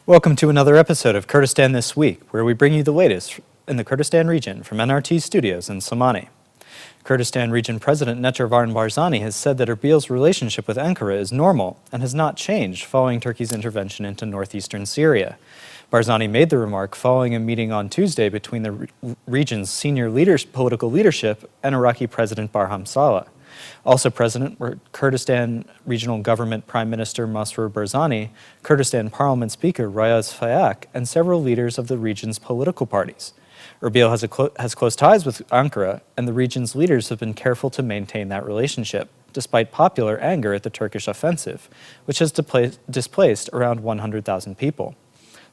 Welcome to another episode of Kurdistan This Week, where we bring you the latest in the Kurdistan region from NRT Studios in Sulaimani. Kurdistan Region President Barham Barzani has said that Erbil's relationship with Ankara is normal and has not changed following Turkey's intervention into northeastern Syria. Barzani made the remark following a meeting on Tuesday between the region's senior political leadership and Iraqi President Barham Salih. Also present were Kurdistan Regional Government Prime Minister Masroor Barzani, Kurdistan Parliament Speaker Riaz Fayak, and several leaders of the region's political parties. Erbil has close ties with Ankara, and the region's leaders have been careful to maintain that relationship, despite popular anger at the Turkish offensive, which has displaced around 100,000 people.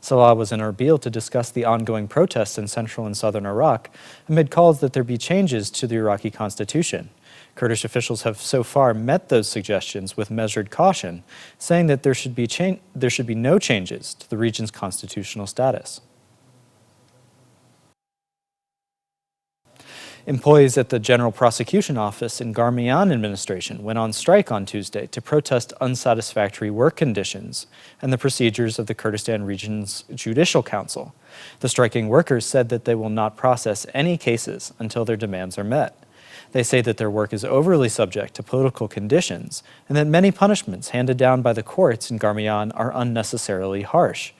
Salih was in Erbil to discuss the ongoing protests in central and southern Iraq, amid calls that there be changes to the Iraqi constitution. Kurdish officials have so far met those suggestions with measured caution, saying that there should be no changes to the region's constitutional status. Employees at the General Prosecution Office in Garmian Administration went on strike on Tuesday to protest unsatisfactory work conditions and the procedures of the Kurdistan Region's Judicial Council. The striking workers said that they will not process any cases until their demands are met. They say that their work is overly subject to political conditions and that many punishments handed down by the courts in Garmian are unnecessarily harsh.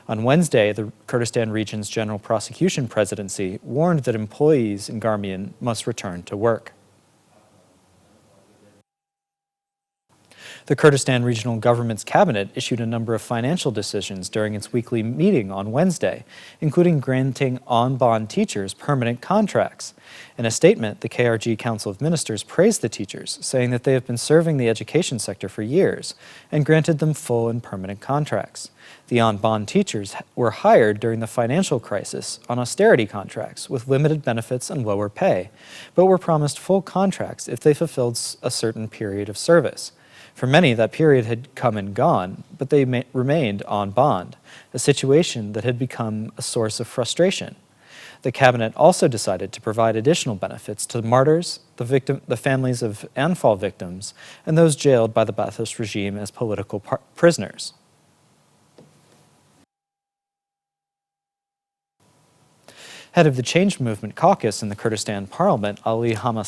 On Wednesday, the Kurdistan Region's General Prosecution Presidency warned that employees in Garmian must return to work. The Kurdistan Regional Government's cabinet issued a number of financial decisions during its weekly meeting on Wednesday, including granting on-bond teachers permanent contracts. In a statement, the KRG Council of Ministers praised the teachers, saying that they have been serving the education sector for years, and granted them full and permanent contracts. The on-bond teachers were hired during the financial crisis on austerity contracts with limited benefits and lower pay, but were promised full contracts if they fulfilled a certain period of service. For many, that period had come and gone, but they remained on bond, a situation that had become a source of frustration. The cabinet also decided to provide additional benefits to martyrs, the families of Anfal victims, and those jailed by the Ba'athist regime as political prisoners. Head of the Change Movement caucus in the Kurdistan Parliament, Hama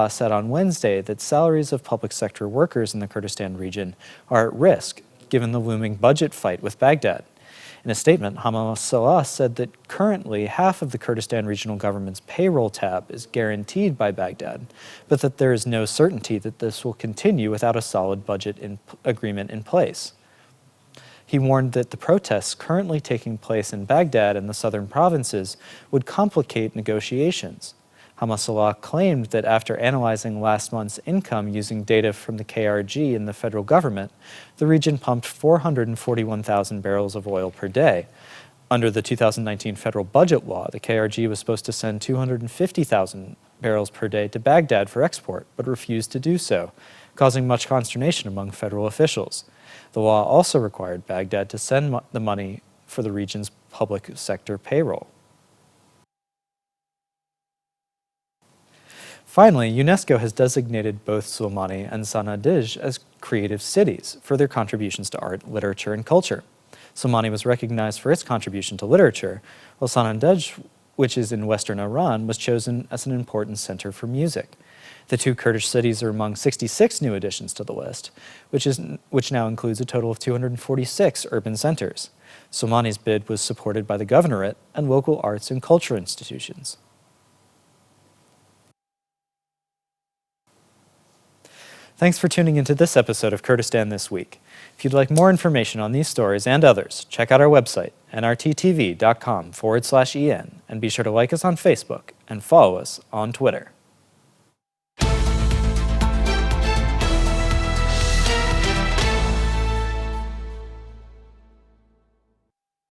said on Wednesday that salaries of public sector workers in the Kurdistan region are at risk, given the looming budget fight with Baghdad. In a statement, Hama said that currently half of the Kurdistan Regional Government's payroll tab is guaranteed by Baghdad, but that there is no certainty that this will continue without a solid budget agreement in place. He warned that the protests currently taking place in Baghdad and the southern provinces would complicate negotiations. Hama claimed that after analyzing last month's income using data from the KRG and the federal government, the region pumped 441,000 barrels of oil per day. Under the 2019 federal budget law, the KRG was supposed to send 250,000 barrels per day to Baghdad for export, but refused to do so, causing much consternation among federal officials. The law also required Baghdad to send the money for the region's public sector payroll. Finally, UNESCO has designated both Sulaimani and Sanandaj as creative cities for their contributions to art, literature, and culture. Sulaimani was recognized for its contribution to literature, while Sanandaj, which is in western Iran, was chosen as an important center for music. The two Kurdish cities are among 66 new additions to the list, which now includes a total of 246 urban centers. Sulaimani's bid was supported by the governorate and local arts and culture institutions. Thanks for tuning into this episode of Kurdistan This Week. If you'd like more information on these stories and others, check out our website, nrttv.com/en, and be sure to like us on Facebook and follow us on Twitter.